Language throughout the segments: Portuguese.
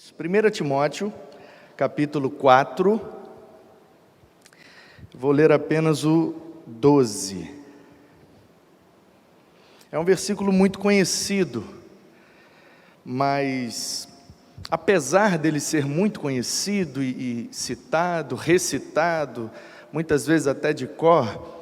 Deus. 1 Timóteo, capítulo 4, vou ler apenas o 12. É um versículo muito conhecido, mas apesar dele ser muito conhecido e citado, recitado, muitas vezes até de cor,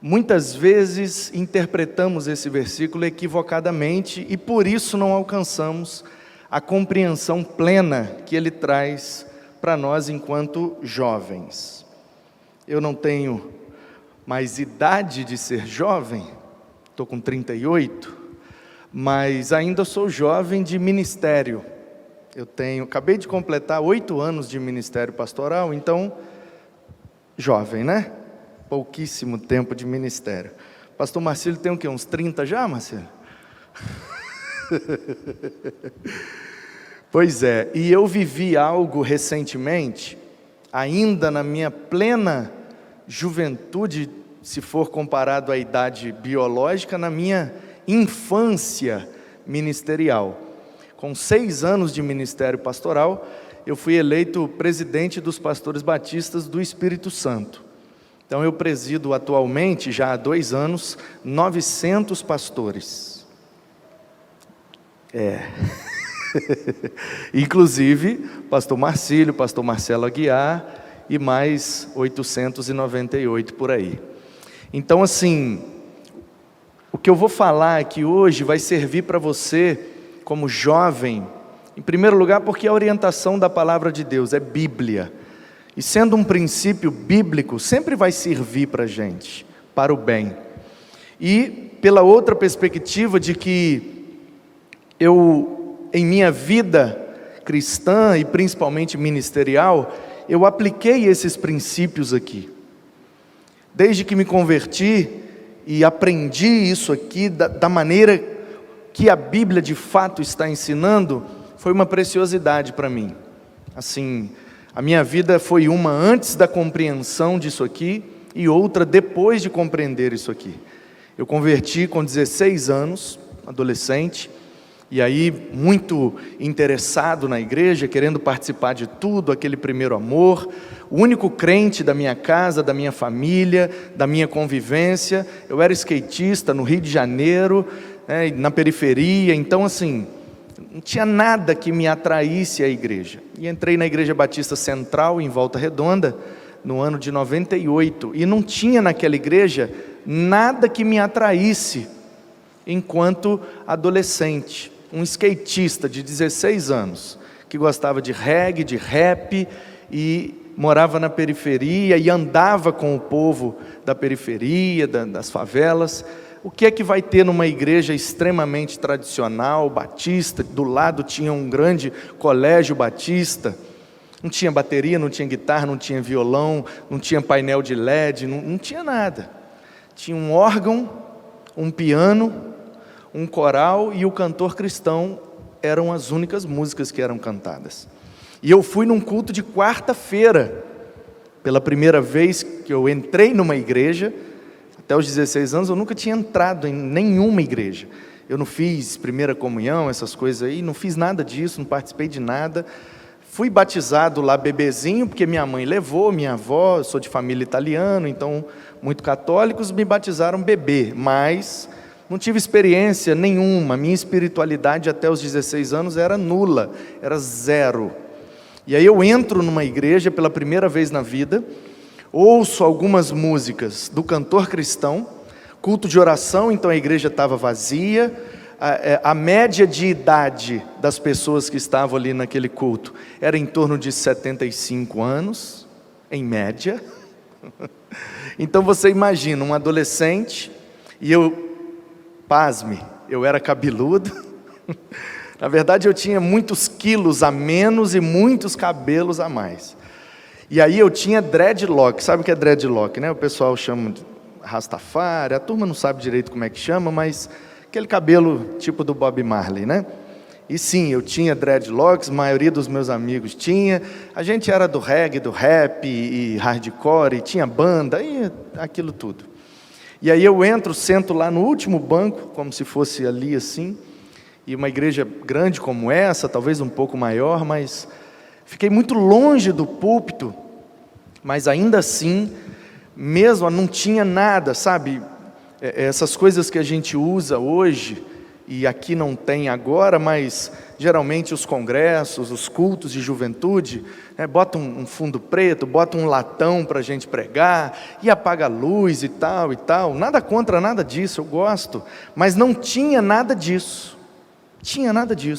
muitas vezes interpretamos esse versículo equivocadamente e por isso não alcançamos a compreensão plena que ele traz para nós enquanto jovens. Eu não tenho mais idade de ser jovem, estou com 38, mas ainda sou jovem de ministério. Acabei de completar 8 anos de ministério pastoral, então, jovem, né? Pouquíssimo tempo de ministério. Pastor Marcílio tem o quê? Uns 30 já, Marcílio? Pois é, e eu vivi algo recentemente, ainda na minha plena juventude, se for comparado à idade biológica, na minha infância ministerial. Com 6 anos de ministério pastoral, eu fui eleito presidente dos pastores batistas do Espírito Santo. Então eu presido atualmente, já há 2 anos, 900 pastores. Inclusive, pastor Marcílio, pastor Marcelo Aguiar e mais 898 por aí. Então assim, o que eu vou falar aqui hoje vai servir para você como jovem, em primeiro lugar porque a orientação da palavra de Deus é Bíblia. E sendo um princípio bíblico, sempre vai servir para a gente, para o bem. E pela outra perspectiva de que eu, em minha vida cristã e principalmente ministerial, eu apliquei esses princípios aqui. Desde que me converti e aprendi isso aqui da maneira que a Bíblia de fato está ensinando, foi uma preciosidade para mim. Assim, a minha vida foi uma antes da compreensão disso aqui e outra depois de compreender isso aqui. Eu converti com 16 anos, adolescente, e aí muito interessado na igreja, querendo participar de tudo, aquele primeiro amor, o único crente da minha casa, da minha família, da minha convivência. Eu era skatista no Rio de Janeiro, né, na periferia, então assim, não tinha nada que me atraísse à igreja. E entrei na Igreja Batista Central, em Volta Redonda, no ano de 98. E não tinha naquela igreja nada que me atraísse enquanto adolescente. Um skatista de 16 anos, que gostava de reggae, de rap, e morava na periferia, e andava com o povo da periferia, das favelas. O que é que vai ter numa igreja extremamente tradicional, batista? Do lado tinha um grande colégio batista, não tinha bateria, não tinha guitarra, não tinha violão, não tinha painel de LED, não tinha nada. Tinha um órgão, um piano, um coral e o cantor cristão, eram as únicas músicas que eram cantadas. E eu fui num culto de quarta-feira, pela primeira vez que eu entrei numa igreja. Até os 16 anos eu nunca tinha entrado em nenhuma igreja. Eu não fiz primeira comunhão, essas coisas aí, não fiz nada disso, não participei de nada. Fui batizado lá bebezinho, porque minha mãe levou, minha avó, eu sou de família italiana, então muito católicos, me batizaram bebê, mas não tive experiência nenhuma. Minha espiritualidade até os 16 anos era nula, era zero. E aí eu entro numa igreja pela primeira vez na vida, ouço algumas músicas do cantor cristão, culto de oração, então a igreja estava vazia, a média de idade das pessoas que estavam ali naquele culto era em torno de 75 anos, em média. Então você imagina, um adolescente, e eu, pasme, eu era cabeludo, na verdade eu tinha muitos quilos a menos e muitos cabelos a mais. E aí eu tinha dreadlock. Sabe o que é dreadlock, né? O pessoal chama de Rastafari, a turma não sabe direito como é que chama, mas aquele cabelo tipo do Bob Marley, né? E sim, eu tinha dreadlocks, a maioria dos meus amigos tinha. A gente era do reggae, do rap e hardcore, e tinha banda, e aquilo tudo. E aí eu entro, sento lá no último banco, como se fosse ali assim, e uma igreja grande como essa, talvez um pouco maior, mas fiquei muito longe do púlpito, mas ainda assim, mesmo não tinha nada, sabe? Essas coisas que a gente usa hoje, e aqui não tem agora, mas geralmente os congressos, os cultos de juventude, bota um fundo preto, bota um latão para a gente pregar, e apaga a luz e tal, nada contra nada disso, eu gosto, mas não tinha nada disso,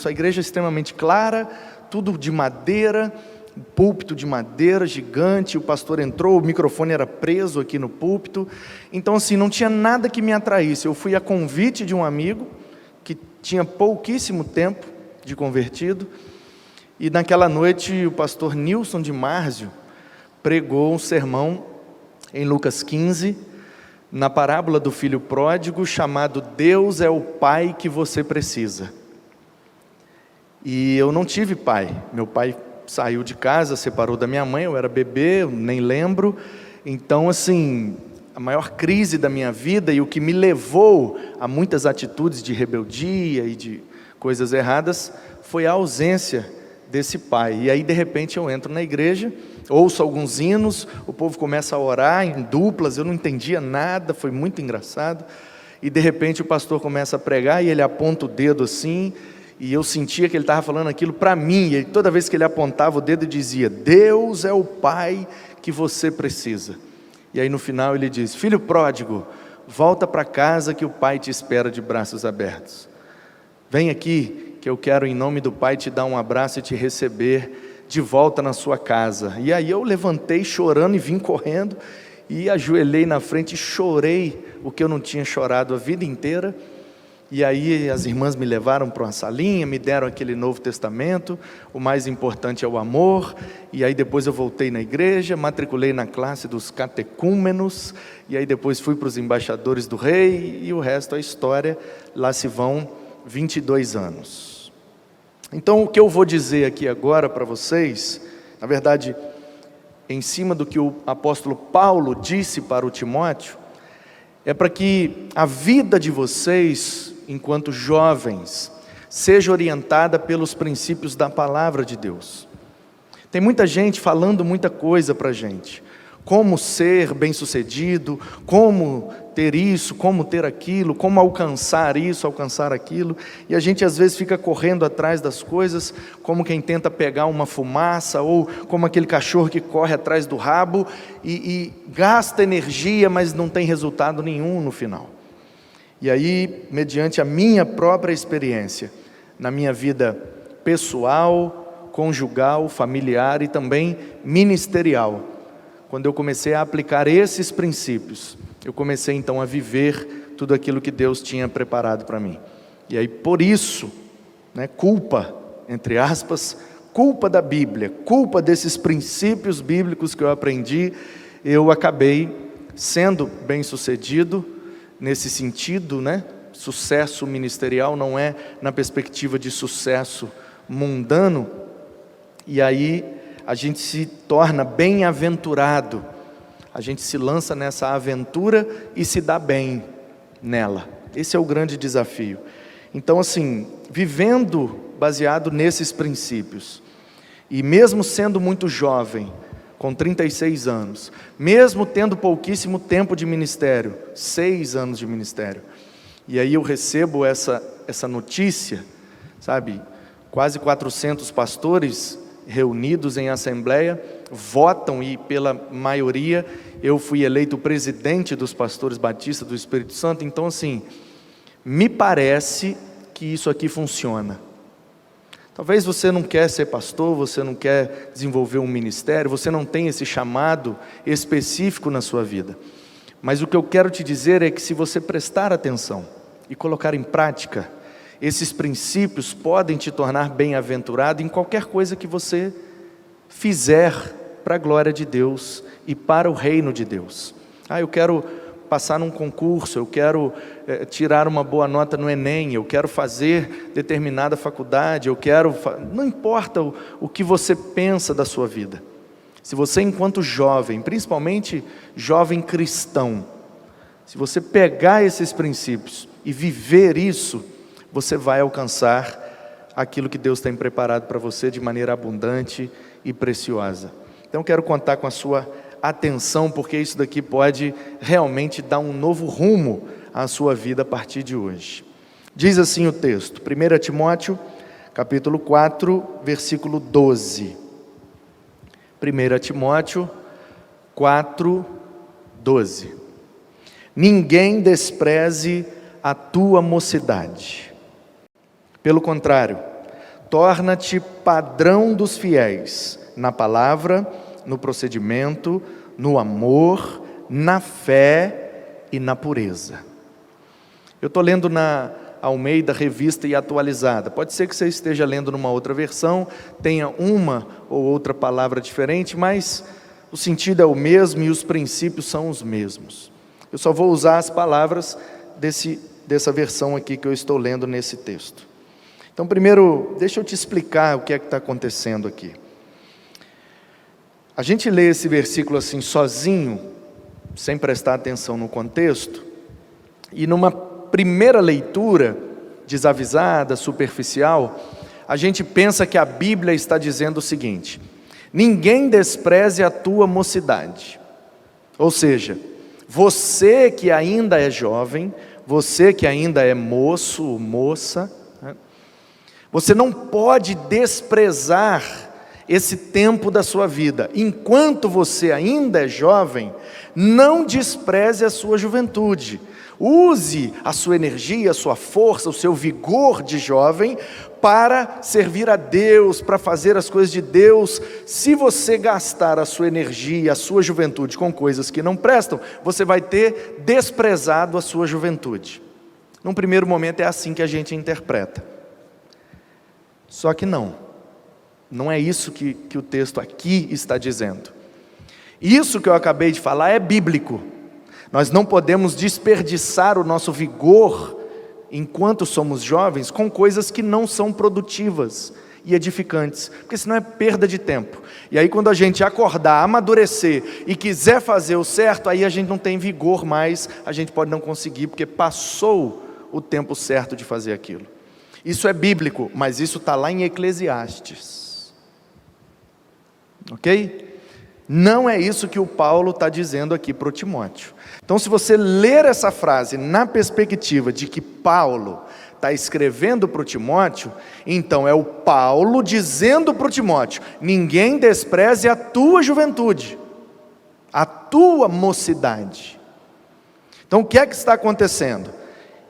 a igreja é extremamente clara, tudo de madeira, púlpito de madeira gigante, o pastor entrou, o microfone era preso aqui no púlpito, então assim, não tinha nada que me atraísse. Eu fui a convite de um amigo, que tinha pouquíssimo tempo de convertido, e naquela noite o pastor Nilson de Márzio pregou um sermão em Lucas 15, na parábola do filho pródigo, chamado Deus é o Pai que você precisa. E eu não tive pai, meu pai saiu de casa, separou da minha mãe, eu era bebê, eu nem lembro, então assim, a maior crise da minha vida e o que me levou a muitas atitudes de rebeldia e de coisas erradas, foi a ausência desse pai. E aí de repente eu entro na igreja, ouço alguns hinos, o povo começa a orar em duplas, eu não entendia nada, foi muito engraçado, e de repente o pastor começa a pregar e ele aponta o dedo assim, e eu sentia que ele estava falando aquilo para mim, e toda vez que ele apontava o dedo e dizia, Deus é o Pai que você precisa. E aí no final ele diz, filho pródigo, volta para casa que o Pai te espera de braços abertos. Vem aqui que eu quero em nome do Pai te dar um abraço e te receber de volta na sua casa. E aí eu levantei chorando e vim correndo, e ajoelhei na frente e chorei o que eu não tinha chorado a vida inteira. E aí as irmãs me levaram para uma salinha, me deram aquele Novo Testamento, o mais importante é o amor, e aí depois eu voltei na igreja, matriculei na classe dos catecúmenos, e aí depois fui para os embaixadores do rei, e o resto é história, lá se vão 22 anos. Então o que eu vou dizer aqui agora para vocês, na verdade, em cima do que o apóstolo Paulo disse para o Timóteo, é para que a vida de vocês, enquanto jovens, seja orientada pelos princípios da palavra de Deus. Tem muita gente falando muita coisa para a gente, como ser bem-sucedido, como ter isso, como ter aquilo, como alcançar isso, alcançar aquilo, e a gente às vezes fica correndo atrás das coisas, como quem tenta pegar uma fumaça, ou como aquele cachorro que corre atrás do rabo, e gasta energia, mas não tem resultado nenhum no final. E aí, mediante a minha própria experiência, na minha vida pessoal, conjugal, familiar e também ministerial, quando eu comecei a aplicar esses princípios, eu comecei então a viver tudo aquilo que Deus tinha preparado para mim. E aí por isso, culpa, entre aspas, culpa da Bíblia, culpa desses princípios bíblicos que eu aprendi, eu acabei sendo bem-sucedido nesse sentido, sucesso ministerial não é na perspectiva de sucesso mundano, e aí a gente se torna bem-aventurado, a gente se lança nessa aventura e se dá bem nela. Esse é o grande desafio. Então assim, vivendo baseado nesses princípios, e mesmo sendo muito jovem, com 36 anos, mesmo tendo pouquíssimo tempo de ministério, 6 anos de ministério, e aí eu recebo essa notícia, sabe, quase 400 pastores reunidos em assembleia, votam e pela maioria eu fui eleito presidente dos pastores batistas do Espírito Santo. Então assim, me parece que isso aqui funciona. Talvez você não quer ser pastor, você não quer desenvolver um ministério, você não tem esse chamado específico na sua vida, mas o que eu quero te dizer é que se você prestar atenção e colocar em prática, esses princípios podem te tornar bem-aventurado em qualquer coisa que você fizer para a glória de Deus e para o reino de Deus. Eu quero passar num concurso, eu quero tirar uma boa nota no Enem, eu quero fazer determinada faculdade, não importa o que você pensa da sua vida. Se você enquanto jovem, principalmente jovem cristão, se você pegar esses princípios e viver isso, você vai alcançar aquilo que Deus tem preparado para você de maneira abundante e preciosa. Então quero contar com a sua atenção, porque isso daqui pode realmente dar um novo rumo à sua vida a partir de hoje. Diz assim o texto, 1 Timóteo, capítulo 4, versículo 12. 1 Timóteo 4, 12. Ninguém despreze a tua mocidade. Pelo contrário, torna-te padrão dos fiéis, na palavra, no procedimento, no amor, na fé e na pureza. Eu estou lendo na Almeida, Revista e Atualizada. Pode ser que você esteja lendo numa outra versão, tenha uma ou outra palavra diferente, mas o sentido é o mesmo e os princípios são os mesmos. Eu só vou usar as palavras dessa versão aqui que eu estou lendo nesse texto. Então, primeiro, deixa eu te explicar o que é que está acontecendo aqui. A gente lê esse versículo assim sozinho, sem prestar atenção no contexto, e numa primeira leitura, desavisada, superficial, a gente pensa que a Bíblia está dizendo o seguinte: ninguém despreze a tua mocidade. Ou seja, você que ainda é jovem, você que ainda é moço ou moça, você não pode desprezar esse tempo da sua vida. Enquanto você ainda é jovem, não despreze a sua juventude. Use a sua energia, a sua força, o seu vigor de jovem para servir a Deus, para fazer as coisas de Deus. Se você gastar a sua energia, a sua juventude com coisas que não prestam, você vai ter desprezado a sua juventude. Num primeiro momento é assim que a gente interpreta. Só que não é isso que o texto aqui está dizendo. Isso que eu acabei de falar é bíblico. Nós não podemos desperdiçar o nosso vigor, enquanto somos jovens, com coisas que não são produtivas e edificantes, porque senão é perda de tempo. E aí quando a gente acordar, amadurecer e quiser fazer o certo, aí a gente não tem vigor mais, a gente pode não conseguir, porque passou o tempo certo de fazer aquilo. Isso é bíblico, mas isso está lá em Eclesiastes. Ok? Não é isso que o Paulo está dizendo aqui para o Timóteo. Então, se você ler essa frase na perspectiva de que Paulo está escrevendo para o Timóteo, então é o Paulo dizendo para o Timóteo: ninguém despreze a tua juventude, a tua mocidade. Então, o que é que está acontecendo?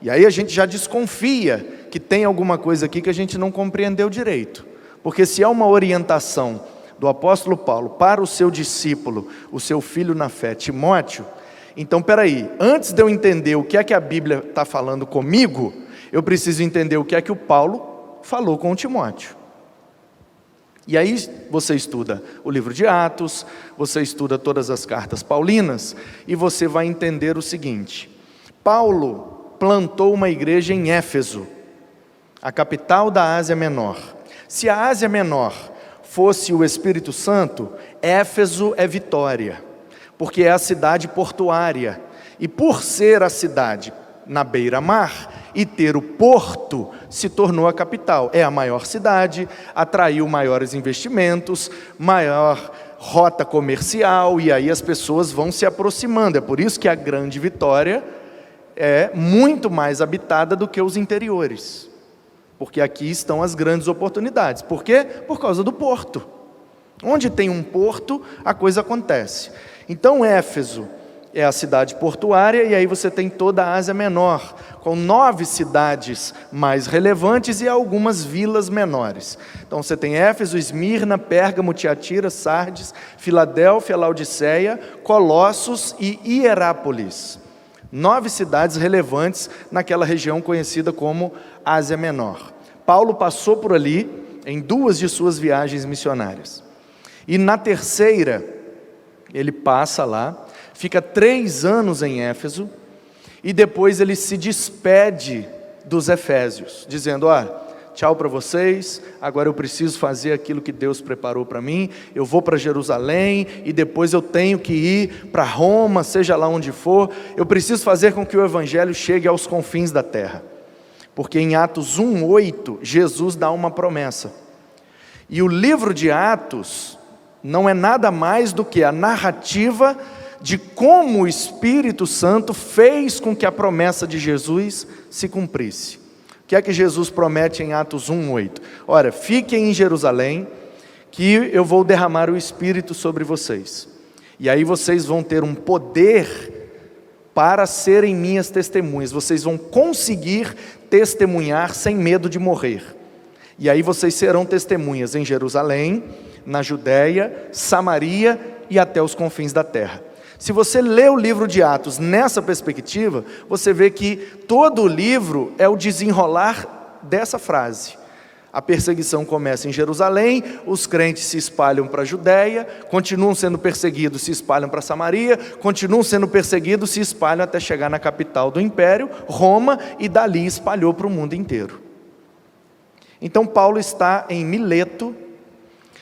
E aí a gente já desconfia que tem alguma coisa aqui que a gente não compreendeu direito. Porque se é uma orientação do apóstolo Paulo para o seu discípulo, o seu filho na fé, Timóteo, então peraí, antes de eu entender o que é que a Bíblia está falando comigo, eu preciso entender o que é que o Paulo falou com o Timóteo. E aí você estuda o livro de Atos, você estuda todas as cartas paulinas, e você vai entender o seguinte: Paulo plantou uma igreja em Éfeso, a capital da Ásia Menor. Se a Ásia Menor fosse o Espírito Santo, Éfeso é Vitória, porque é a cidade portuária, e por ser a cidade na beira-mar e ter o porto, se tornou a capital. É a maior cidade, atraiu maiores investimentos, maior rota comercial, e aí as pessoas vão se aproximando. É por isso que a grande Vitória é muito mais habitada do que os interiores, porque aqui estão as grandes oportunidades. Por quê? Por causa do porto. Onde tem um porto, a coisa acontece. Então Éfeso é a cidade portuária, e aí você tem toda a Ásia Menor, com 9 cidades mais relevantes e algumas vilas menores. Então você tem Éfeso, Esmirna, Pérgamo, Tiatira, Sardes, Filadélfia, Laodiceia, Colossos e Hierápolis. 9 cidades relevantes naquela região conhecida como Ásia Menor. Paulo passou por ali em 2 de suas viagens missionárias. E na terceira, ele passa lá, fica 3 anos em Éfeso, e depois ele se despede dos efésios, dizendo: tchau para vocês, agora eu preciso fazer aquilo que Deus preparou para mim, eu vou para Jerusalém, e depois eu tenho que ir para Roma, seja lá onde for, eu preciso fazer com que o Evangelho chegue aos confins da terra. porque em Atos 1:8, Jesus dá uma promessa. E o livro de Atos não é nada mais do que a narrativa de como o Espírito Santo fez com que a promessa de Jesus se cumprisse. O que é que Jesus promete em Atos 1:8? Ora, fiquem em Jerusalém, que eu vou derramar o Espírito sobre vocês. E aí vocês vão ter um poder para serem minhas testemunhas. Vocês vão conseguir testemunhar sem medo de morrer. E aí vocês serão testemunhas em Jerusalém, na Judéia, Samaria e até os confins da terra. Se você lê o livro de Atos nessa perspectiva, você vê que todo o livro é o desenrolar dessa frase. A perseguição começa em Jerusalém, os crentes se espalham para a Judéia, continuam sendo perseguidos, se espalham para Samaria, continuam sendo perseguidos, se espalham até chegar na capital do império, Roma, e dali espalhou para o mundo inteiro. Então Paulo está em Mileto,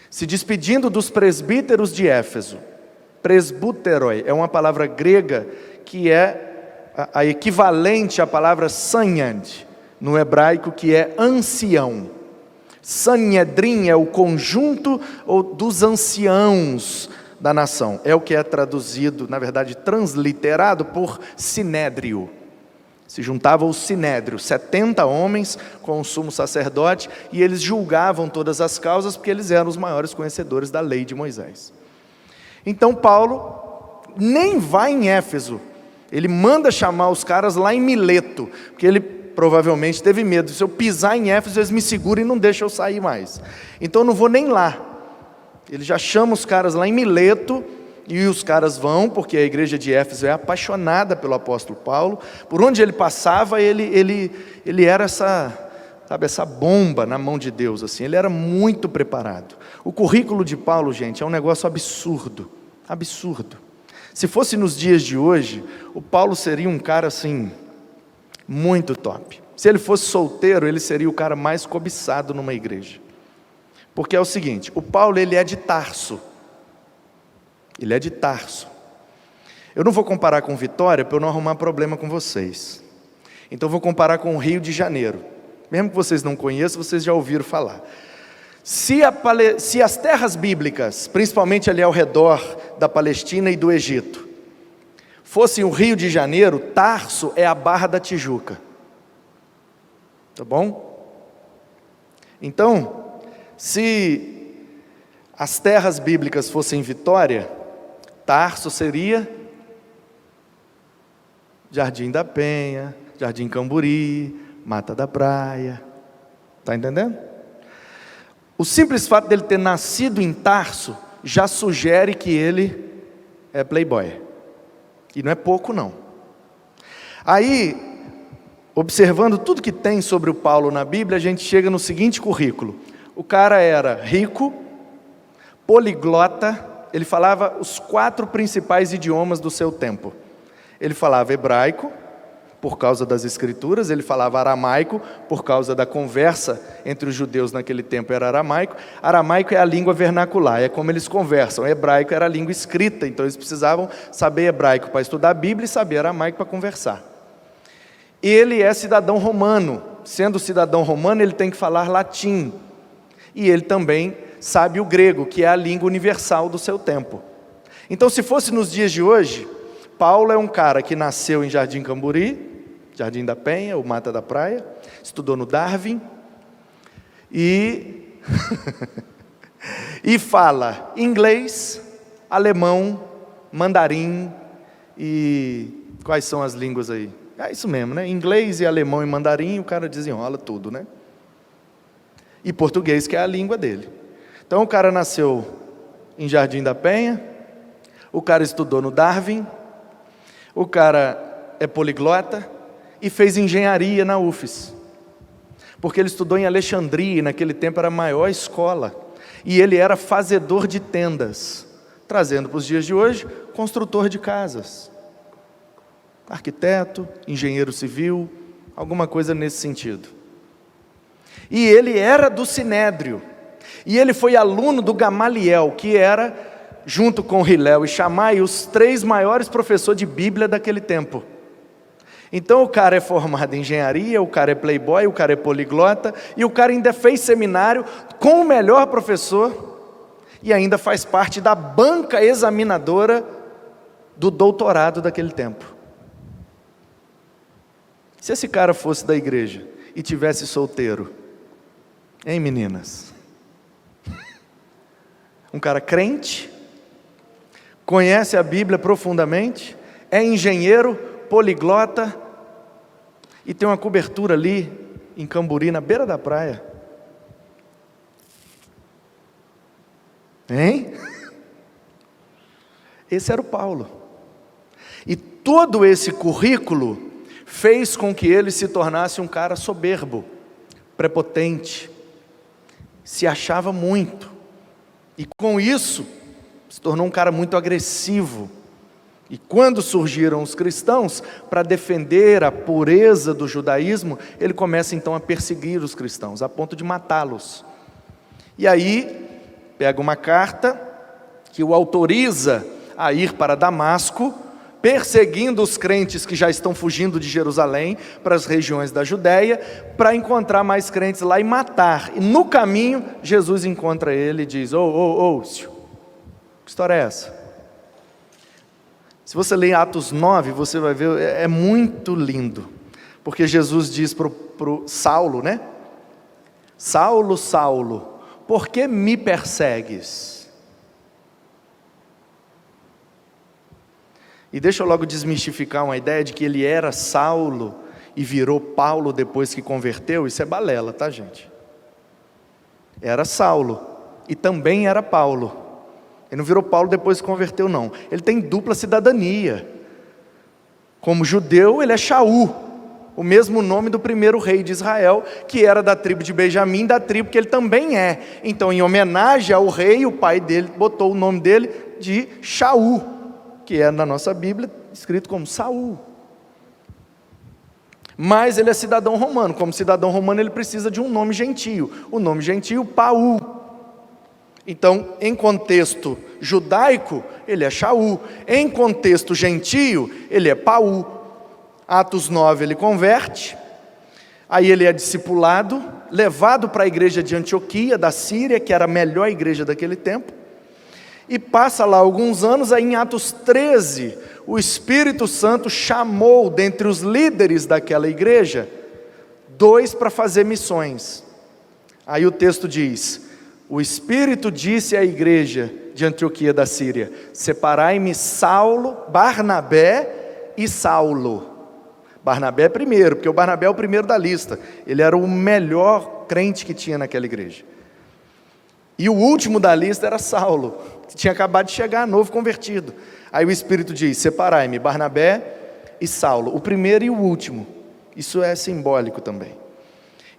se despedindo dos presbíteros de Éfeso. Presbuteroi é uma palavra grega que é a equivalente à palavra sanhad, no hebraico, que é ancião. Sanhedrin é o conjunto dos anciãos da nação. É o que é traduzido, na verdade, transliterado por sinédrio. Se juntava o sinédrio, 70 homens com o sumo sacerdote, e eles julgavam todas as causas, porque eles eram os maiores conhecedores da lei de Moisés. Então Paulo nem vai em Éfeso, ele manda chamar os caras lá em Mileto, porque ele provavelmente teve medo: se eu pisar em Éfeso eles me seguram e não deixam eu sair mais, então eu não vou nem lá. Ele já chama os caras lá em Mileto, e os caras vão, porque a igreja de Éfeso é apaixonada pelo apóstolo Paulo. Por onde ele passava, ele era essa bomba na mão de Deus, assim. Ele era muito preparado. O currículo de Paulo, gente, é um negócio absurdo, absurdo. Se fosse nos dias de hoje, o Paulo seria um cara assim, muito top. Se ele fosse solteiro, ele seria o cara mais cobiçado numa igreja. Porque é o seguinte, o Paulo, ele é de Tarso. Ele é de Tarso. Eu não vou comparar com Vitória para eu não arrumar problema com vocês. Então eu vou comparar com o Rio de Janeiro. Mesmo que vocês não conheçam, vocês já ouviram falar. Se as terras bíblicas, principalmente ali ao redor da Palestina e do Egito, fossem o Rio de Janeiro, Tarso é a Barra da Tijuca. Tá bom? Então, se as terras bíblicas fossem Vitória, Tarso seria Jardim da Penha, Jardim Camburi, Mata da Praia. Está entendendo? O simples fato dele ter nascido em Tarso já sugere que ele é playboy. E não é pouco, não. Aí, observando tudo que tem sobre o Paulo na Bíblia, a gente chega no seguinte currículo. O cara era rico, poliglota, ele falava os 4 principais idiomas do seu tempo. Ele falava hebraico, por causa das escrituras, ele falava aramaico, por causa da conversa entre os judeus naquele tempo era aramaico. Aramaico é a língua vernacular, é como eles conversam. Hebraico era a língua escrita, então eles precisavam saber hebraico para estudar a Bíblia e saber aramaico para conversar. Ele é cidadão romano, sendo cidadão romano ele tem que falar latim. E ele também sabe o grego, que é a língua universal do seu tempo. Então, se fosse nos dias de hoje, Paulo é um cara que nasceu em Jardim Camburi, Jardim da Penha, ou Mata da Praia, estudou no Darwin, e fala inglês, alemão, mandarim, e quais são as línguas aí? É isso mesmo, né? Inglês e alemão e mandarim, o cara desenrola tudo, né? E português, que é a língua dele. Então o cara nasceu em Jardim da Penha, o cara estudou no Darwin, o cara é poliglota e fez engenharia na UFES, porque ele estudou em Alexandria, e naquele tempo era a maior escola, e ele era fazedor de tendas, trazendo para os dias de hoje, construtor de casas, arquiteto, engenheiro civil, alguma coisa nesse sentido. E ele era do Sinédrio, e ele foi aluno do Gamaliel, que era, junto com Hilel e Shammai, os 3 maiores professores de Bíblia daquele tempo. Então o cara é formado em engenharia, o cara é playboy, o cara é poliglota, e o cara ainda fez seminário com o melhor professor, e ainda faz parte da banca examinadora do doutorado daquele tempo. Se esse cara fosse da igreja e tivesse solteiro, hein, meninas? Um cara crente, conhece a Bíblia profundamente, é engenheiro, poliglota, e tem uma cobertura ali em Camburi, na beira da praia. Hein? Esse era o Paulo. E todo esse currículo fez com que ele se tornasse um cara soberbo, prepotente, se achava muito, e com isso se tornou um cara muito agressivo. E quando surgiram os cristãos, para defender a pureza do judaísmo, ele começa então a perseguir os cristãos, a ponto de matá-los. E aí, pega uma carta que o autoriza a ir para Damasco, perseguindo os crentes que já estão fugindo de Jerusalém para as regiões da Judéia, para encontrar mais crentes lá e matar. E no caminho, Jesus encontra ele e diz: que história é essa? Se você ler Atos 9, você vai ver, é muito lindo, porque Jesus diz para o Saulo, né? Saulo, Saulo, por que me persegues? E deixa eu logo desmistificar uma ideia de que ele era Saulo e virou Paulo depois que converteu. Isso é balela, tá, gente? Era Saulo e também era Paulo. Ele não virou Paulo depois que converteu, não. Ele tem dupla cidadania. Como judeu, ele é Shaul, o mesmo nome do primeiro rei de Israel, que era da tribo de Benjamim, da tribo que ele também é. Então, em homenagem ao rei, o pai dele botou o nome dele de Shaul, que é na nossa Bíblia escrito como Saul. Mas ele é cidadão romano. Como cidadão romano, ele precisa de um nome gentio. O nome gentio, Paul. Então, em contexto judaico, ele é Shaul. Em contexto gentio, ele é Paul. Atos 9, ele converte. Aí ele é discipulado, levado para a igreja de Antioquia, da Síria, que era a melhor igreja daquele tempo. E passa lá alguns anos, aí em Atos 13, o Espírito Santo chamou dentre os líderes daquela igreja 2 para fazer missões. Aí o texto diz: o Espírito disse à igreja de Antioquia da Síria: separai-me Barnabé e Saulo. Barnabé primeiro, porque o Barnabé é o primeiro da lista. Ele era o melhor crente que tinha naquela igreja. E o último da lista era Saulo, que tinha acabado de chegar, novo convertido. Aí o Espírito diz: separai-me Barnabé e Saulo, o primeiro e o último. Isso é simbólico também.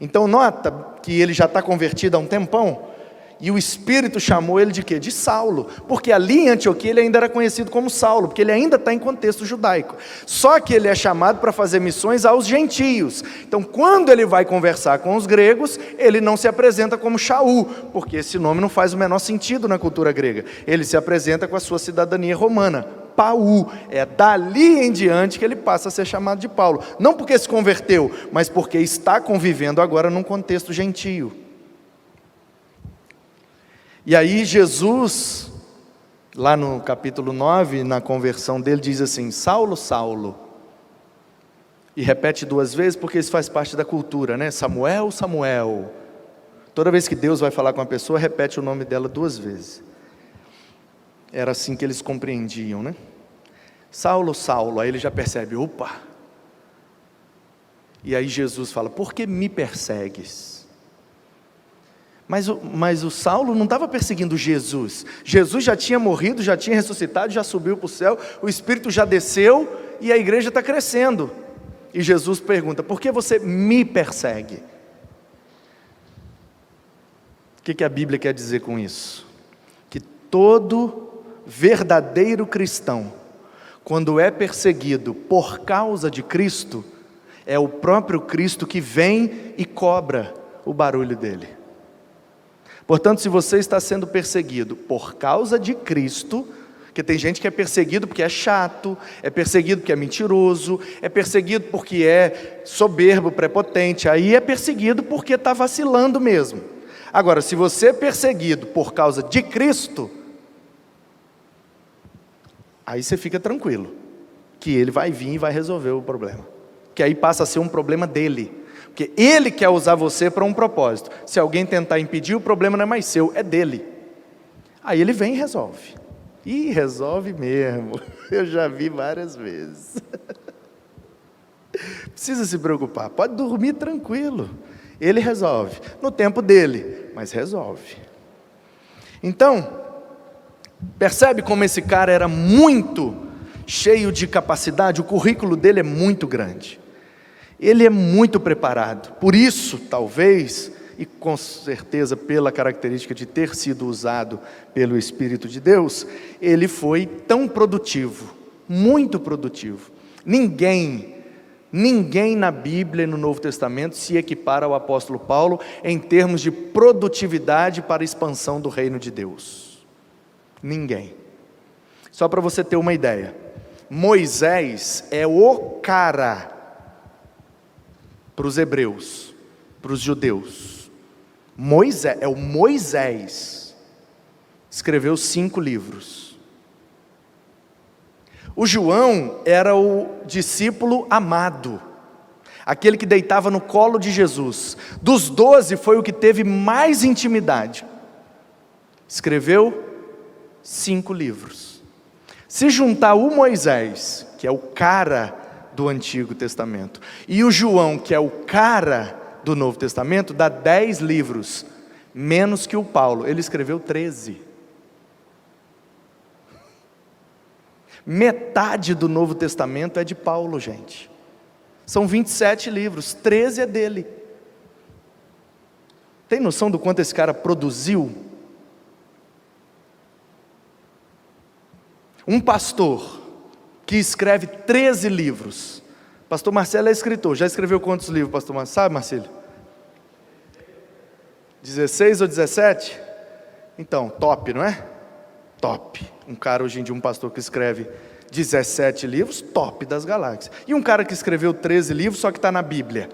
Então nota que ele já está convertido há um tempão, e o Espírito chamou ele de quê? De Saulo, porque ali em Antioquia ele ainda era conhecido como Saulo, porque ele ainda está em contexto judaico. Só que ele é chamado para fazer missões aos gentios. Então quando ele vai conversar com os gregos, ele não se apresenta como Shaul, porque esse nome não faz o menor sentido na cultura grega. Ele se apresenta com a sua cidadania romana, Paul. É dali em diante que ele passa a ser chamado de Paulo. Não porque se converteu, mas porque está convivendo agora num contexto gentio. E aí Jesus, lá no capítulo 9, na conversão dele, diz assim: Saulo, Saulo. E repete 2 vezes, porque isso faz parte da cultura, né? Samuel, Samuel. Toda vez que Deus vai falar com uma pessoa, repete o nome dela 2 vezes. Era assim que eles compreendiam, né? Saulo, Saulo. Aí ele já percebe: opa. E aí Jesus fala: por que me persegues? Mas o Saulo não estava perseguindo Jesus. Jesus já tinha morrido, já tinha ressuscitado, já subiu para o céu, o Espírito já desceu e a igreja está crescendo. E Jesus pergunta: por que você me persegue? O que a Bíblia quer dizer com isso? Que todo verdadeiro cristão, quando é perseguido por causa de Cristo, é o próprio Cristo que vem e cobra o barulho dele. Portanto, se você está sendo perseguido por causa de Cristo, Porque tem gente que é perseguido porque é chato, é perseguido porque é mentiroso, é perseguido porque é soberbo, prepotente, aí é perseguido porque está vacilando mesmo. Agora, se você é perseguido por causa de Cristo, aí você fica tranquilo, que Ele vai vir e vai resolver o problema. Que aí passa a ser um problema dele, porque Ele quer usar você para um propósito. Se alguém tentar impedir, o problema não é mais seu, é dele. Aí Ele vem e resolve. E resolve mesmo, eu já vi várias vezes. Precisa se preocupar, pode dormir tranquilo, Ele resolve, no tempo dele, mas resolve. Então, percebe como esse cara era muito cheio de capacidade, o currículo dele é muito grande, ele é muito preparado, por isso, talvez, e com certeza pela característica de ter sido usado pelo Espírito de Deus, ele foi tão produtivo, muito produtivo. Ninguém na Bíblia e no Novo Testamento se equipara ao apóstolo Paulo em termos de produtividade para a expansão do reino de Deus. Ninguém. Só para você ter uma ideia, Moisés é o cara para os hebreus, para os judeus. Moisés escreveu 5 livros. O João era o discípulo amado, aquele que deitava no colo de Jesus. Dos 12 foi o que teve mais intimidade. Escreveu 5 livros. Se juntar o Moisés, que é o cara do Antigo Testamento, e o João, que é o cara do Novo Testamento, dá 10 livros, menos que o Paulo, ele escreveu 13. Metade do Novo Testamento é de Paulo, gente. São 27 livros, 13 é dele. Tem noção do quanto esse cara produziu? Um pastor que escreve 13 livros. Pastor Marcelo é escritor, já escreveu quantos livros, pastor Marcelo? Sabe, Marcelo? 16 ou 17? Então, top, não é? Top. Um cara hoje em dia, um pastor que escreve 17 livros, top das galáxias. E um cara que escreveu 13 livros, só que está na Bíblia.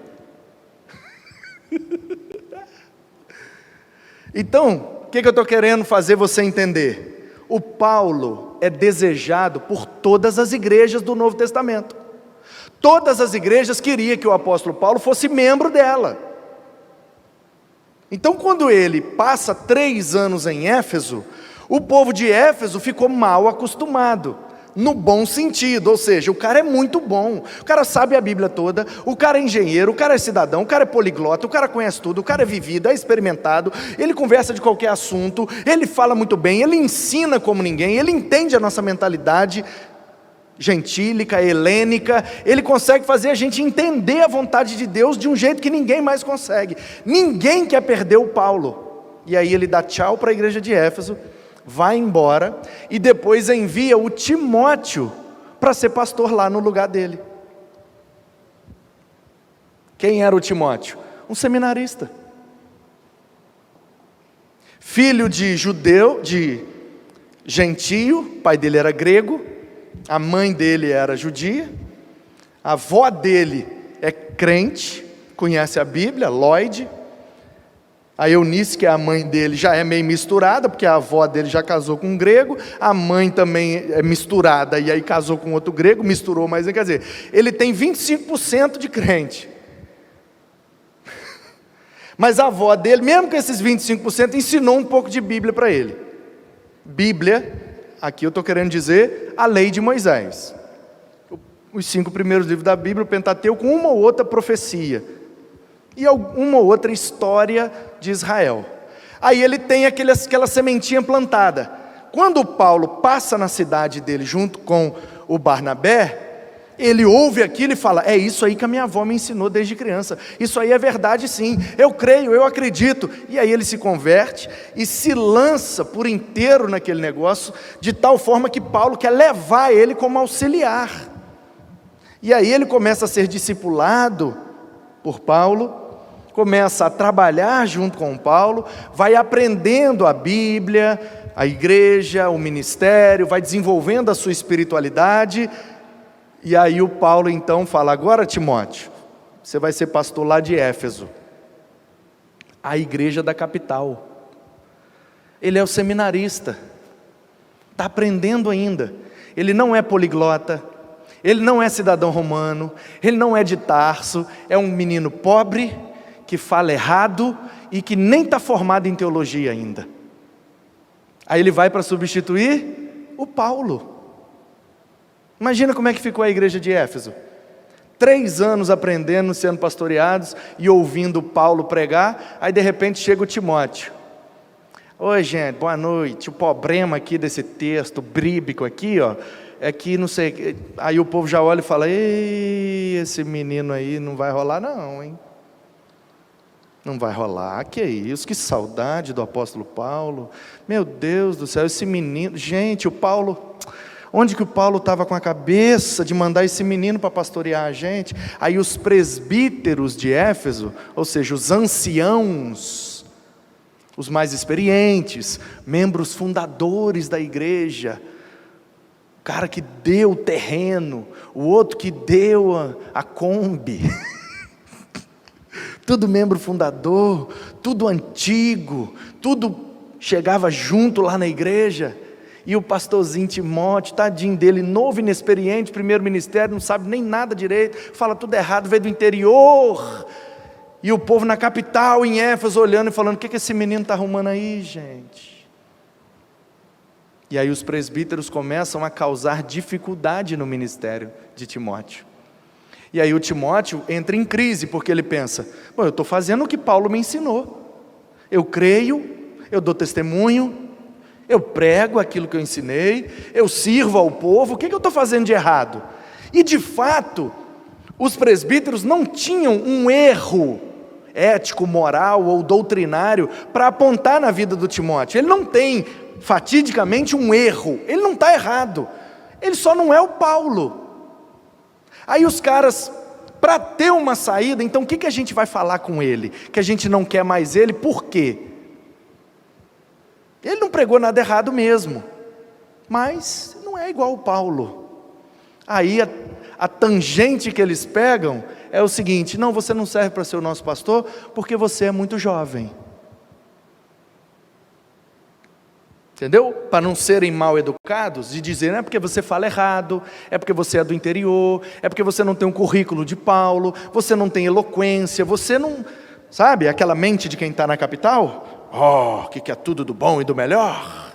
Então, o que eu estou querendo fazer você entender? O Paulo é desejado por todas as igrejas do Novo Testamento. Todas as igrejas queriam que o apóstolo Paulo fosse membro dela. Então, quando ele passa 3 anos em Éfeso, o povo de Éfeso ficou mal acostumado, no bom sentido, ou seja, o cara é muito bom, o cara sabe a Bíblia toda, o cara é engenheiro, o cara é cidadão, o cara é poliglota, o cara conhece tudo, o cara é vivido, é experimentado, ele conversa de qualquer assunto, ele fala muito bem, ele ensina como ninguém, ele entende a nossa mentalidade gentílica, helênica, ele consegue fazer a gente entender a vontade de Deus de um jeito que ninguém mais consegue. Ninguém quer perder o Paulo. E aí ele dá tchau para a igreja de Éfeso, vai embora e depois envia o Timóteo para ser pastor lá no lugar dele. Quem era o Timóteo? Um seminarista, filho de judeu, de gentio, pai dele era grego, a mãe dele era judia, a avó dele é crente, conhece a Bíblia, Lloyd. A Eunice, que é a mãe dele, já é meio misturada, porque a avó dele já casou com um grego, a mãe também é misturada, e aí casou com outro grego, misturou, mas quer dizer, ele tem 25% de crente. Mas a avó dele, mesmo com esses 25%, ensinou um pouco de Bíblia para ele. Bíblia, aqui eu estou querendo dizer, a lei de Moisés. Os 5 primeiros livros da Bíblia, o Pentateuco, uma ou outra profecia. E uma ou outra história de Israel. Aí ele tem aquela sementinha plantada. Quando o Paulo passa na cidade dele junto com o Barnabé, ele ouve aquilo e fala, é isso aí que a minha avó me ensinou desde criança, isso aí é verdade sim, eu creio, eu acredito. E aí ele se converte e se lança por inteiro naquele negócio, de tal forma que Paulo quer levar ele como auxiliar. E aí ele começa a ser discipulado por Paulo. começa a trabalhar junto com Paulo, vai aprendendo a Bíblia, a igreja, o ministério, vai desenvolvendo a sua espiritualidade, e aí o Paulo então fala: agora, Timóteo, você vai ser pastor lá de Éfeso, a igreja da capital. Ele é o seminarista, está aprendendo ainda, ele não é poliglota, ele não é cidadão romano, ele não é de Tarso, é um menino pobre, que fala errado e que nem está formado em teologia ainda. Aí ele vai para substituir o Paulo. Imagina como é que ficou a igreja de Éfeso. 3 anos aprendendo, sendo pastoreados e ouvindo Paulo pregar, aí de repente chega o Timóteo. Oi gente, boa noite. O problema aqui desse texto bíblico aqui, ó, é que não sei, aí o povo já olha e fala: ei, esse menino aí não vai rolar não, hein? Não vai rolar, que isso, que saudade do apóstolo Paulo, meu Deus do céu, esse menino, gente, o Paulo, onde que o Paulo estava com a cabeça de mandar esse menino para pastorear a gente? Aí os presbíteros de Éfeso, ou seja, os anciãos, os mais experientes, membros fundadores da igreja, o cara que deu o terreno, o outro que deu a Kombi, tudo membro fundador, tudo antigo, tudo chegava junto lá na igreja, e o pastorzinho Timóteo, tadinho dele, novo, inexperiente, primeiro ministério, não sabe nem nada direito, fala tudo errado, veio do interior, e o povo na capital, em Éfeso, olhando e falando: o que esse menino está arrumando aí, gente? E aí os presbíteros começam a causar dificuldade no ministério de Timóteo. E aí o Timóteo entra em crise, porque ele pensa: bom, eu estou fazendo o que Paulo me ensinou, eu creio, eu dou testemunho, eu prego aquilo que eu ensinei, eu sirvo ao povo, o que eu estou fazendo de errado? E de fato, os presbíteros não tinham um erro ético, moral ou doutrinário para apontar na vida do Timóteo. Ele não tem fatidicamente um erro, ele não está errado, ele só não é o Paulo. Aí os caras, para ter uma saída, então o que a gente vai falar com ele? Que a gente não quer mais ele, por quê? Ele não pregou nada errado mesmo, mas não é igual o Paulo. Aí a tangente que eles pegam é o seguinte: não, você não serve para ser o nosso pastor, porque você é muito jovem. Entendeu? Para não serem mal educados, de dizer: é porque você fala errado, é porque você é do interior, é porque você não tem um currículo de Paulo, você não tem eloquência, você não, sabe, aquela mente de quem está na capital, que é tudo do bom e do melhor.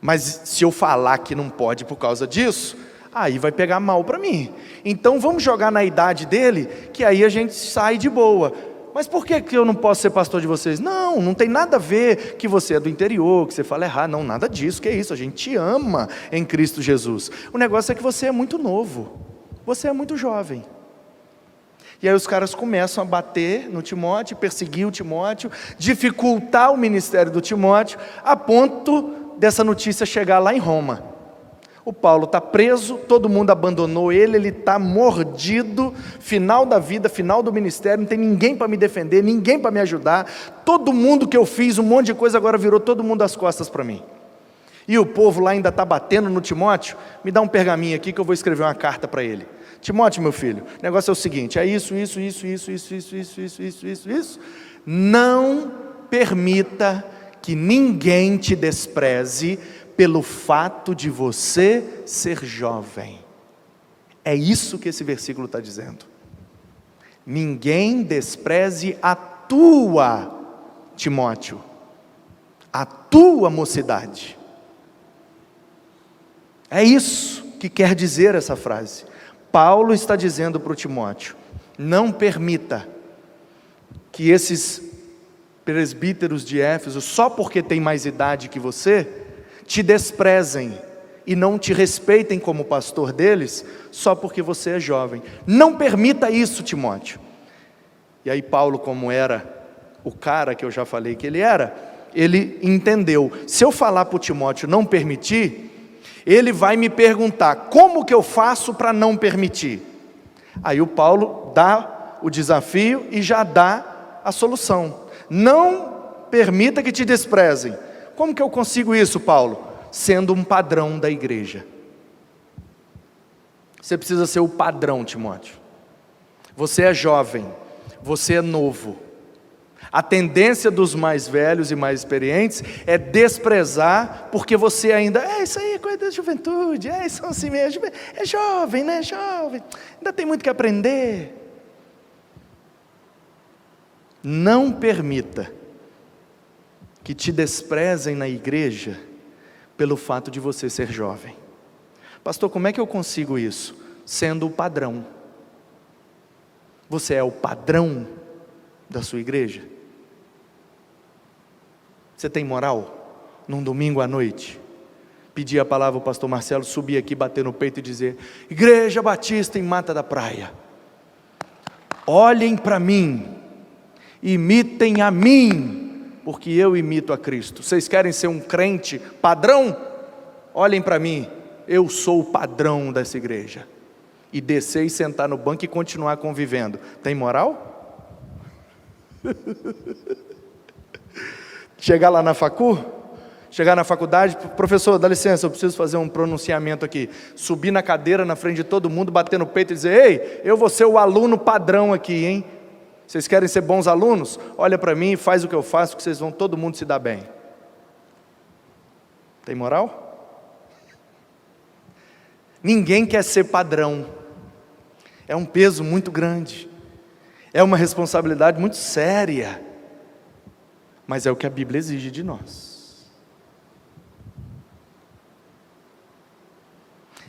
Mas se eu falar que não pode por causa disso, aí vai pegar mal para mim. Então vamos jogar na idade dele, que aí a gente sai de boa. Mas por que eu não posso ser pastor de vocês? Não, não tem nada a ver que você é do interior, que você fala errado. Não, nada disso, que é isso, a gente te ama em Cristo Jesus. O negócio é que você é muito novo, você é muito jovem. E aí os caras começam a bater no Timóteo, perseguir o Timóteo, dificultar o ministério do Timóteo, a ponto dessa notícia chegar lá em Roma. O Paulo está preso, todo mundo abandonou ele está mordido, final da vida, final do ministério, não tem ninguém para me defender, ninguém para me ajudar, todo mundo que eu fiz, um monte de coisa, agora virou todo mundo as costas para mim. E o povo lá ainda está batendo no Timóteo: me dá um pergaminho aqui que eu vou escrever uma carta para ele. Timóteo, meu filho, o negócio é o seguinte, é isso, não permita que ninguém te despreze pelo fato de você ser jovem. É isso que esse versículo está dizendo. Ninguém despreze a tua, Timóteo, a tua mocidade. É isso que quer dizer essa frase. Paulo está dizendo para o Timóteo: não permita que esses presbíteros de Éfeso, só porque tem mais idade que você, te desprezem e não te respeitem como pastor deles, só porque você é jovem. Não permita isso, Timóteo. E aí Paulo, como era o cara que eu já falei que ele era, ele entendeu: se eu falar para o Timóteo não permitir, ele vai me perguntar: como que eu faço para não permitir? Aí o Paulo dá o desafio e já dá a solução. Não permita que te desprezem. Como que eu consigo isso, Paulo? Sendo um padrão da igreja. Você precisa ser o padrão, Timóteo. Você é jovem, você é novo. A tendência dos mais velhos e mais experientes é desprezar, porque você ainda, isso aí é coisa da juventude, são assim mesmo, é jovem, né, jovem, ainda tem muito que aprender. Não permita que te desprezem na igreja pelo fato de você ser jovem. Pastor, como é que eu consigo isso? Sendo o padrão. Você é o padrão da sua igreja? Você tem moral? Num domingo à noite, pedir a palavra ao pastor Marcelo, subir aqui, bater no peito e dizer: Igreja Batista em Mata da Praia, olhem para mim, imitem a mim, porque eu imito a Cristo. Vocês querem ser um crente padrão? Olhem para mim, eu sou o padrão dessa igreja. E descer e sentar no banco e continuar convivendo. Tem moral? Chegar lá na chegar na faculdade, professor, dá licença, eu preciso fazer um pronunciamento aqui. Subir na cadeira na frente de todo mundo, bater no peito e dizer: ei, eu vou ser o aluno padrão aqui, hein? Vocês querem ser bons alunos? Olha para mim e faz o que eu faço, que vocês vão todo mundo se dar bem. Tem moral? Ninguém quer ser padrão. É um peso muito grande. É uma responsabilidade muito séria. Mas é o que a Bíblia exige de nós.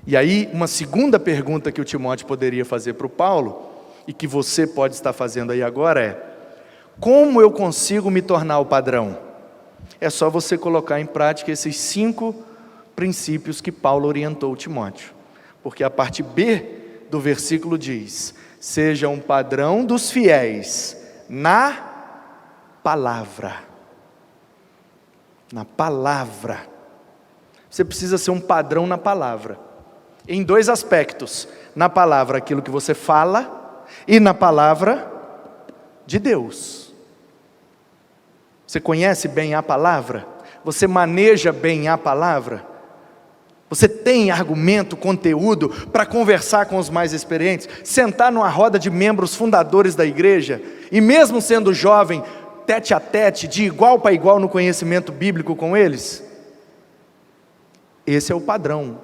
E aí, uma segunda pergunta que o Timóteo poderia fazer para o Paulo, e que você pode estar fazendo aí agora é: como eu consigo me tornar o padrão? É só você colocar em prática esses 5 princípios que Paulo orientou Timóteo. Porque a parte B do versículo diz: seja um padrão dos fiéis na palavra. Na palavra. Você precisa ser um padrão na palavra, em 2 aspectos: na palavra, aquilo que você fala, e na palavra de Deus. Você conhece bem a palavra? Você maneja bem a palavra? Você tem argumento, conteúdo para conversar com os mais experientes? Sentar numa roda de membros fundadores da igreja, e mesmo sendo jovem, tete a tete, de igual para igual no conhecimento bíblico com eles? Esse é o padrão.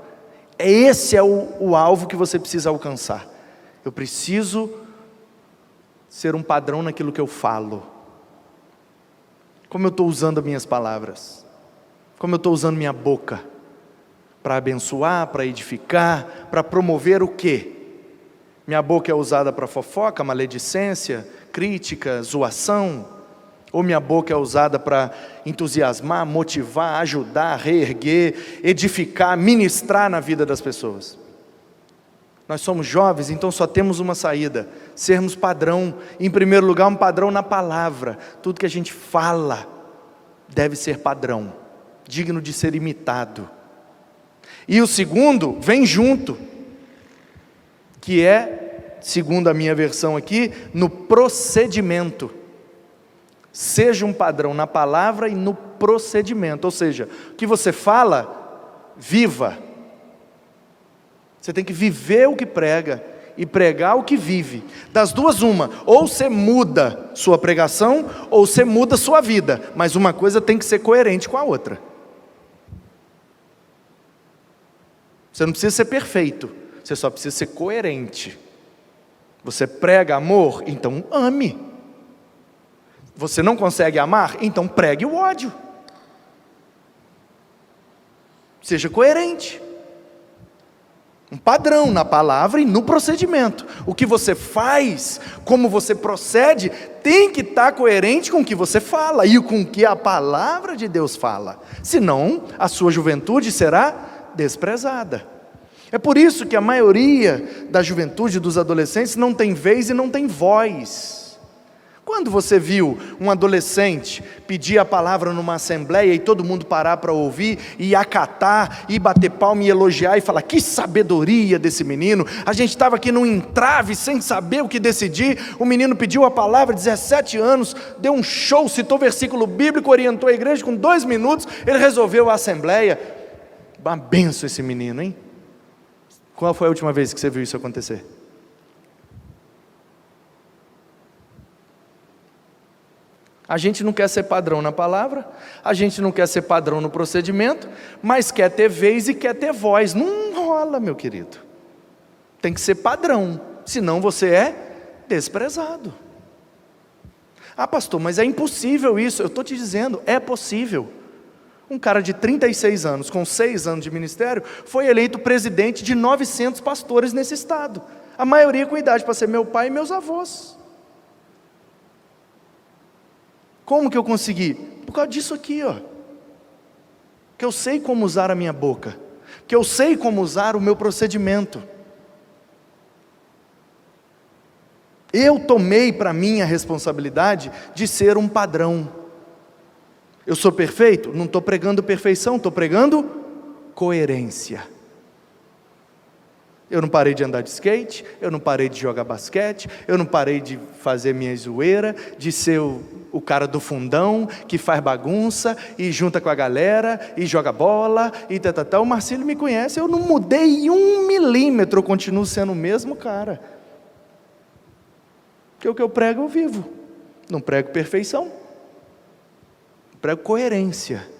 Esse é o alvo que você precisa alcançar. Eu preciso ser um padrão naquilo que eu falo. Como eu estou usando as minhas palavras? Como eu estou usando minha boca? Para abençoar, para edificar, para promover o quê? Minha boca é usada para fofoca, maledicência, crítica, zoação? Ou minha boca é usada para entusiasmar, motivar, ajudar, reerguer, edificar, ministrar na vida das pessoas? Nós somos jovens, então só temos uma saída: sermos padrão. Em primeiro lugar, um padrão na palavra. Tudo que a gente fala deve ser padrão, digno de ser imitado. E o segundo vem junto, que é, segundo a minha versão aqui, no procedimento. Seja um padrão na palavra e no procedimento. Ou seja, o que você fala, viva. Você tem que viver o que prega e pregar o que vive. Das duas uma: ou você muda sua pregação, ou você muda sua vida. Mas uma coisa tem que ser coerente com a outra. Você não precisa ser perfeito, você só precisa ser coerente. Você prega amor? Então ame. Você não consegue amar? Então pregue o ódio. Seja coerente. Um padrão na palavra e no procedimento. O que você faz, como você procede, tem que estar coerente com o que você fala e com o que a palavra de Deus fala. Senão, a sua juventude será desprezada. É por isso que a maioria da juventude, dos adolescentes, não tem vez e não tem voz. Quando você viu um adolescente pedir a palavra numa assembleia e todo mundo parar para ouvir e acatar, e bater palma e elogiar e falar, que sabedoria desse menino, a gente estava aqui num entrave sem saber o que decidir, o menino pediu a palavra, 17 anos, deu um show, citou versículo bíblico, orientou a igreja, com 2 minutos ele resolveu a assembleia. Uma benção esse menino, hein? Qual foi a última vez que você viu isso acontecer? A gente não quer ser padrão na palavra, a gente não quer ser padrão no procedimento, mas quer ter vez e quer ter voz. Não rola, meu querido. Tem que ser padrão, senão você é desprezado. Ah, pastor, mas é impossível isso. Eu estou te dizendo, é possível. Um cara de 36 anos, com 6 anos de ministério, foi eleito presidente de 900 pastores nesse estado. A maioria com idade para ser meu pai e meus avós. Como que eu consegui? Por causa disso aqui, ó. Que eu sei como usar a minha boca, que eu sei como usar o meu procedimento. Eu tomei para mim a responsabilidade de ser um padrão. Eu sou perfeito? Não estou pregando perfeição, estou pregando coerência. Eu não parei de andar de skate, eu não parei de jogar basquete, eu não parei de fazer minha zoeira, de ser o cara do fundão, que faz bagunça, e junta com a galera, e joga bola, e tal. O Marcílio me conhece, eu não mudei 1 milímetro, eu continuo sendo o mesmo cara. Porque o que eu prego eu vivo, não prego perfeição, prego coerência.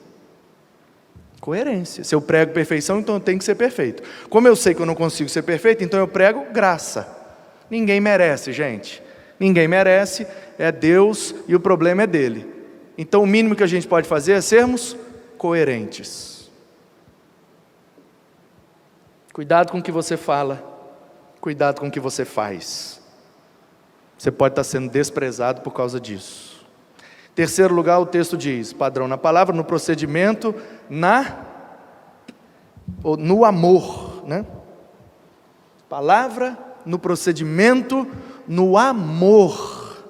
Coerência. Se eu prego perfeição, então eu tenho que ser perfeito. Como eu sei que eu não consigo ser perfeito, então eu prego graça. Ninguém merece, gente. Ninguém merece, é Deus e o problema é dele. Então o mínimo que a gente pode fazer é sermos coerentes. Cuidado com o que você fala, cuidado com o que você faz. Você pode estar sendo desprezado por causa disso. Terceiro lugar, o texto diz, padrão na palavra, no procedimento, no amor, né? Palavra, no procedimento, no amor.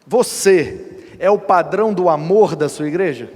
Você é o padrão do amor da sua igreja?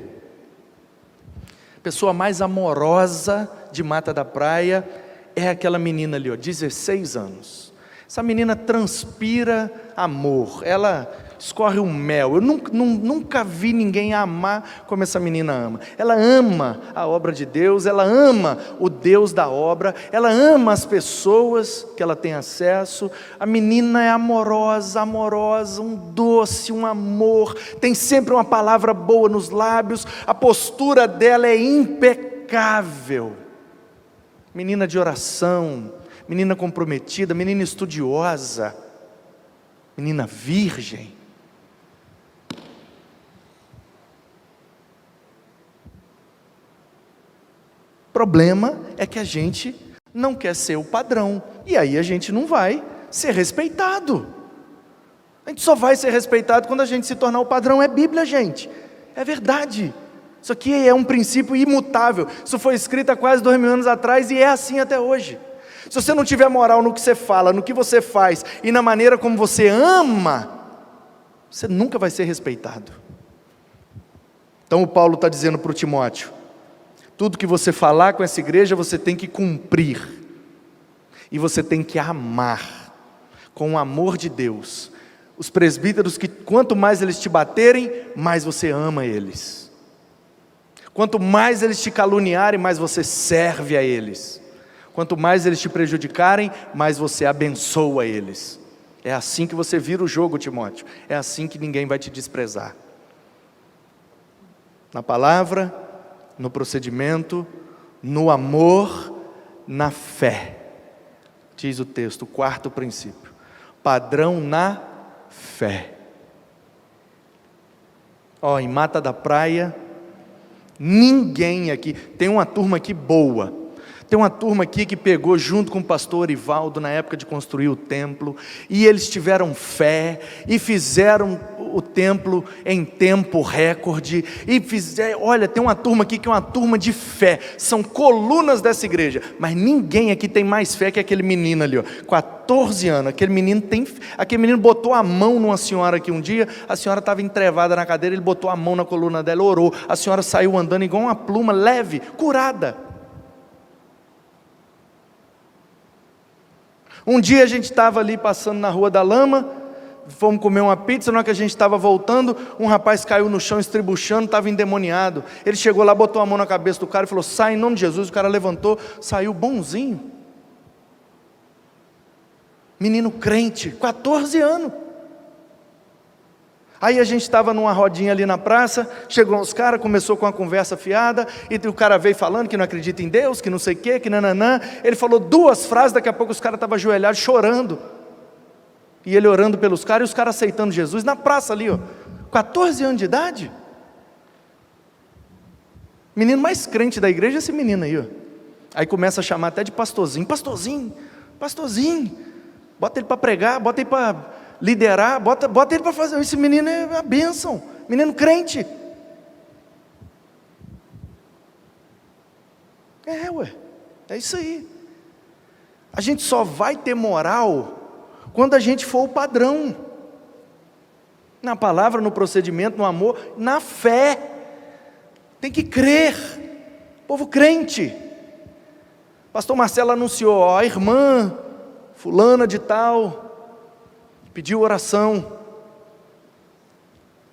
A pessoa mais amorosa de Mata da Praia é aquela menina ali, ó, 16 anos. Essa menina transpira amor, ela escorre um mel. Eu nunca vi ninguém amar como essa menina ama. Ela ama a obra de Deus, ela ama o Deus da obra, ela ama as pessoas que ela tem acesso. A menina é amorosa, um doce, um amor, tem sempre uma palavra boa nos lábios, a postura dela é impecável. Menina de oração, menina comprometida, menina estudiosa, menina virgem. O problema é que a gente não quer ser o padrão, e aí a gente não vai ser respeitado. A gente só vai ser respeitado quando a gente se tornar o padrão. É Bíblia, gente, é verdade. Isso aqui é um princípio imutável. Isso foi escrito há quase 2000 anos atrás e é assim até hoje. Se você não tiver moral no que você fala, no que você faz e na maneira como você ama, você nunca vai ser respeitado. Então o Paulo está dizendo para o Timóteo, tudo que você falar com essa igreja, você tem que cumprir, e você tem que amar, com o amor de Deus, os presbíteros que quanto mais eles te baterem, mais você ama eles, quanto mais eles te caluniarem, mais você serve a eles, quanto mais eles te prejudicarem, mais você abençoa eles. É assim que você vira o jogo, Timóteo, é assim que ninguém vai te desprezar, na palavra, no procedimento, no amor, na fé. Diz o texto, o quarto princípio, padrão na fé. Em Mata da Praia, ninguém aqui, tem uma turma aqui boa, Tem uma turma aqui que pegou junto com o pastor Orivaldo na época de construir o templo, e eles tiveram fé, e fizeram o templo em tempo recorde, olha, tem uma turma aqui que é uma turma de fé, são colunas dessa igreja, mas ninguém aqui tem mais fé que aquele menino ali, ó, 14 anos, aquele menino botou a mão numa senhora aqui um dia, a senhora estava entrevada na cadeira, ele botou a mão na coluna dela, orou, a senhora saiu andando igual uma pluma leve, curada. Um dia a gente estava ali passando na Rua da Lama, fomos comer uma pizza, na hora que a gente estava voltando, um rapaz caiu no chão estribuchando, estava endemoniado, ele chegou lá, botou a mão na cabeça do cara e falou, sai em nome de Jesus, o cara levantou, saiu bonzinho, menino crente, 14 anos, aí a gente estava numa rodinha ali na praça, chegou uns caras, começou com uma conversa fiada, e o cara veio falando que não acredita em Deus, que não sei o que, que nananã, ele falou 2 frases, daqui a pouco os caras estavam ajoelhados, chorando, e ele orando pelos caras, e os caras aceitando Jesus, na praça ali, ó, 14 anos de idade, menino mais crente da igreja, esse menino aí, ó. Aí começa a chamar até de pastorzinho, bota ele para pregar, bota ele para liderar, bota ele para fazer, esse menino é a bênção, menino crente, é isso aí, a gente só vai ter moral, quando a gente for o padrão, na palavra, no procedimento, no amor, na fé, tem que crer, povo crente, pastor Marcelo anunciou, ó, a irmã, fulana de tal, pediu oração,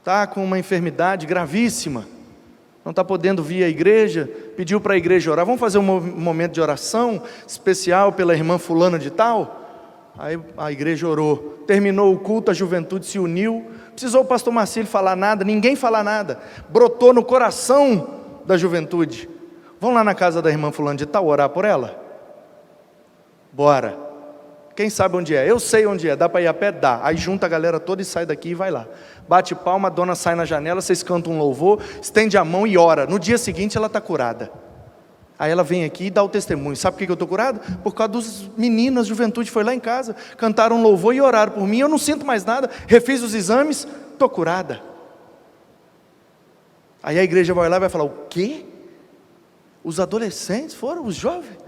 está com uma enfermidade gravíssima, não está podendo vir à igreja, pediu para a igreja orar, vamos fazer um momento de oração especial pela irmã fulana de tal? Aí a igreja orou, terminou o culto, a juventude se uniu, precisou o pastor Marcílio falar nada, ninguém falar nada, brotou no coração da juventude, vamos lá na casa da irmã fulana de tal, orar por ela? Bora. Quem sabe onde é? Eu sei onde é, dá para ir a pé? Dá. Aí junta a galera toda e sai daqui e vai lá. Bate palma, a dona sai na janela, vocês cantam um louvor, estende a mão e ora. No dia seguinte ela está curada. Aí ela vem aqui e dá o testemunho. Sabe por que eu estou curado? Por causa dos meninos, a juventude foi lá em casa, cantaram um louvor e oraram por mim, eu não sinto mais nada, refiz os exames, estou curada. Aí a igreja vai lá e vai falar, o quê? Os adolescentes foram, os jovens?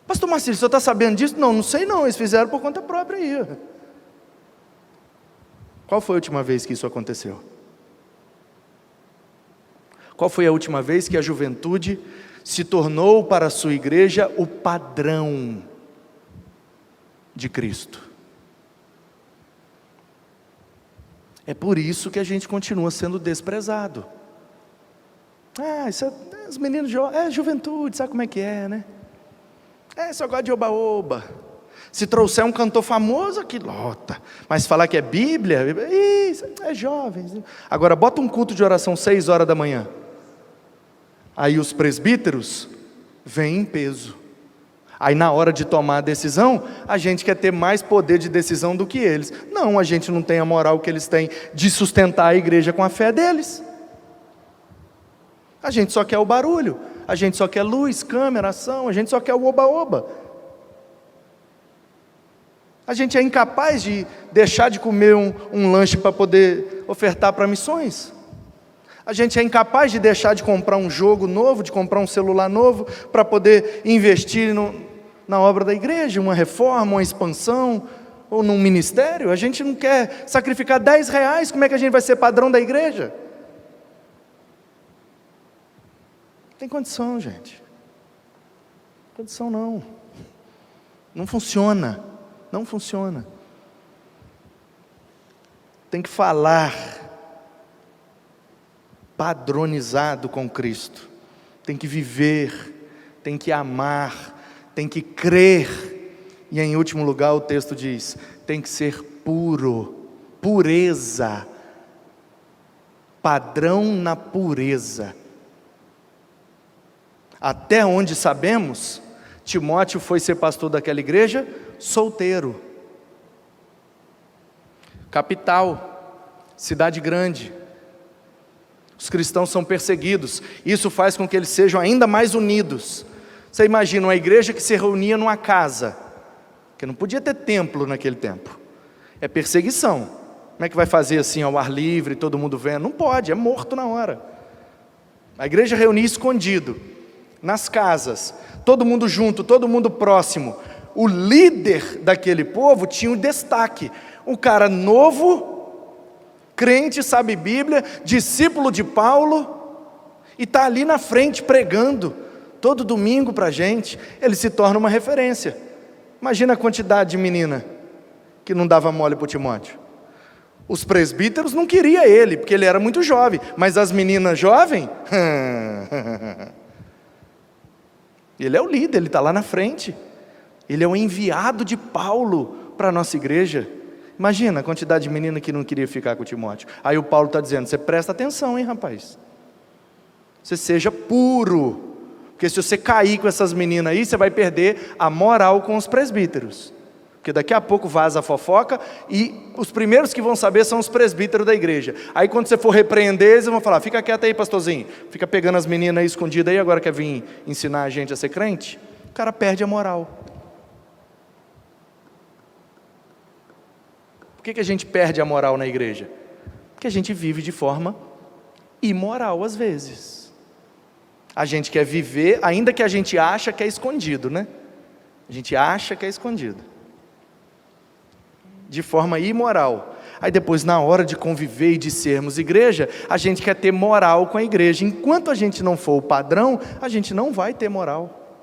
Pastor Marcílio, o senhor está sabendo disso? Não sei não, eles fizeram por conta própria aí. Qual foi a última vez que isso aconteceu? Qual foi a última vez que a juventude se tornou para a sua igreja o padrão de Cristo? É por isso que a gente continua sendo desprezado. Isso é, os meninos juventude, sabe como é que é, né? Só gosta de oba-oba. Se trouxer um cantor famoso, aqui lota. Mas falar que é Bíblia, isso é jovens. Agora, bota um culto de oração 6 horas da manhã. Aí os presbíteros vêm em peso. Aí na hora de tomar a decisão, a gente quer ter mais poder de decisão do que eles. Não, a gente não tem a moral que eles têm de sustentar a igreja com a fé deles. A gente só quer o barulho. A gente só quer luz, câmera, ação, a gente só quer o oba-oba. A gente é incapaz de deixar de comer um lanche para poder ofertar para missões. A gente é incapaz de deixar de comprar um jogo novo, de comprar um celular novo, para poder investir na obra da igreja, uma reforma, uma expansão, ou num ministério. A gente não quer sacrificar R$10, como é que a gente vai ser padrão da igreja? Não tem condição, gente. Não tem condição não. Não funciona. Não funciona. Tem que falar padronizado com Cristo. Tem que viver, tem que amar, tem que crer. E em último lugar o texto diz, tem que ser puro, pureza. Padrão na pureza. Até onde sabemos, Timóteo foi ser pastor daquela igreja solteiro. Capital, cidade grande. Os cristãos são perseguidos. Isso faz com que eles sejam ainda mais unidos. Você imagina uma igreja que se reunia numa casa, que não podia ter templo naquele tempo. É perseguição. Como é que vai fazer assim ao ar livre, todo mundo vendo? Não pode, é morto na hora. A igreja reunia escondido, nas casas, todo mundo junto, todo mundo próximo. O líder daquele povo tinha um destaque. Um cara novo, crente, sabe Bíblia, discípulo de Paulo, e está ali na frente pregando, todo domingo para a gente. Ele se torna uma referência. Imagina a quantidade de menina que não dava mole para o Timóteo. Os presbíteros não queriam ele, porque ele era muito jovem, mas as meninas jovens, ele é o líder, ele está lá na frente, ele é o enviado de Paulo para a nossa igreja. Imagina a quantidade de menina que não queria ficar com o Timóteo. Aí o Paulo está dizendo, você presta atenção, hein, rapaz, você seja puro, porque se você cair com essas meninas aí, você vai perder a moral com os presbíteros, porque daqui a pouco vaza a fofoca, e os primeiros que vão saber são os presbíteros da igreja. Aí quando você for repreender, eles vão falar, fica quieto aí, pastorzinho, fica pegando as meninas aí escondidas aí, agora quer vir ensinar a gente a ser crente? O cara perde a moral. Por que a gente perde a moral na igreja? Porque a gente vive de forma imoral às vezes. A gente quer viver, ainda que a gente acha que é escondido, né? A gente acha que é escondido, de forma imoral. Aí depois, na hora de conviver e de sermos igreja, a gente quer ter moral com a igreja. Enquanto a gente não for o padrão, a gente não vai ter moral.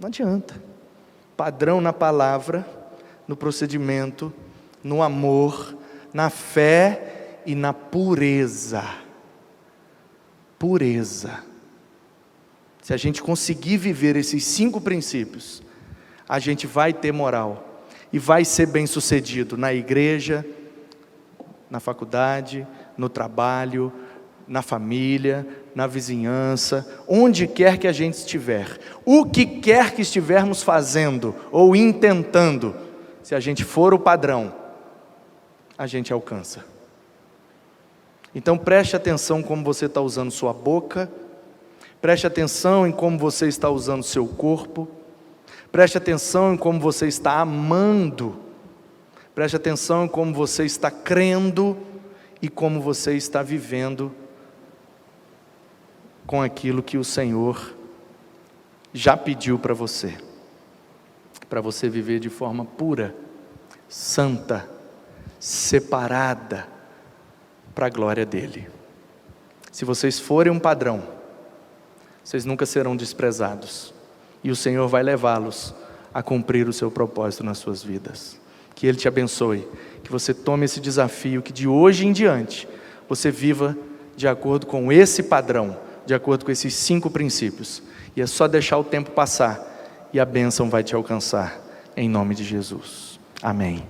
Não adianta. Padrão na palavra, no procedimento, no amor, na fé e na pureza. Pureza. Se a gente conseguir viver esses 5 princípios, a gente vai ter moral e vai ser bem sucedido na igreja, na faculdade, no trabalho, na família, na vizinhança, onde quer que a gente estiver. O que quer que estivermos fazendo ou intentando, se a gente for o padrão, a gente alcança. Então preste atenção como você está usando sua boca, preste atenção em como você está usando seu corpo, preste atenção em como você está amando, preste atenção em como você está crendo e como você está vivendo com aquilo que o Senhor já pediu para você viver de forma pura, santa, separada, para a glória dEle. Se vocês forem um padrão, vocês nunca serão desprezados, e o Senhor vai levá-los a cumprir o seu propósito nas suas vidas. Que Ele te abençoe, que você tome esse desafio, que de hoje em diante, você viva de acordo com esse padrão, de acordo com esses 5 princípios, e é só deixar o tempo passar, e a bênção vai te alcançar, em nome de Jesus. Amém.